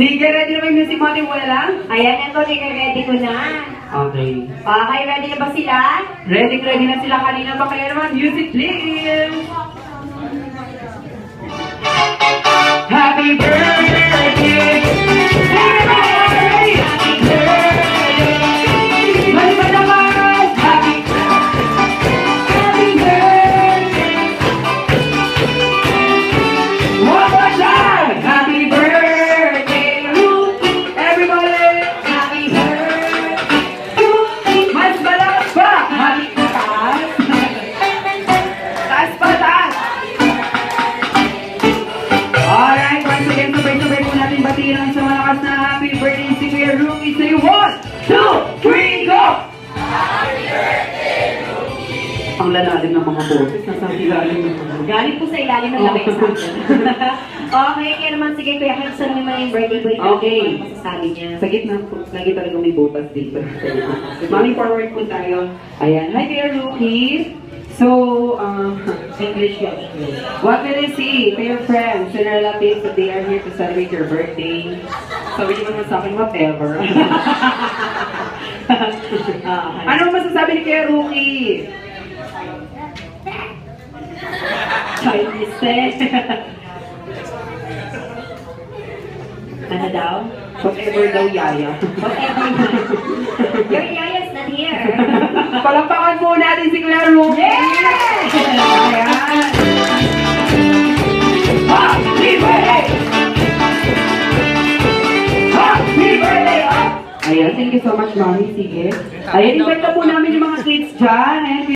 Sige, ready na ba yung music motive mo na lang? Ayan, ito, ready ko na. Okay. Okay, ready na ba sila? Ready na sila kanina pa. Kaya naman, music please! Happy birthday! Everybody! Happy birthday! Mali naman! Happy birthday! One more time! Happy birthday! Everybody! Happy birthday! Mas malakas pa! Happy taas! Taas pa, taas! Alright, once again, sabay-sabay po natin batiin ang isang malakas na happy birthday si Kuya Rookie. Say 1, 2, 3, go! Happy birthday, Rookie! Ang lalalim ng mga boses, nasa ilalim ng mga boses. Galing po sa ilalim ng lamesa. Okay, kaya naman, sige, Kuya Hans, ano naman yung birthday boy? Okay. Masasabi niya. Sa gitna po, lagi talaga may butas dito. Mami, forward po tayo. Ayan. Hi, Kuya Rookie! So, English yan. what will you say to your friends and relatives that they are here to celebrate your birthday? Sabi niyo naman sa akin, whatever. Ano masasabi ni Kuya Rookie? Chinese eh. Ano daw? Whatever daw, yaya. Whatever. Your yaya's not here. Palakpakan po natin si Kuya Rookie! Ayan! Happy birthday! Happy birthday! Ayan, thank you so much, Mami. Sige. Ayan, invite na po namin yung mga kids dyan. Ayan,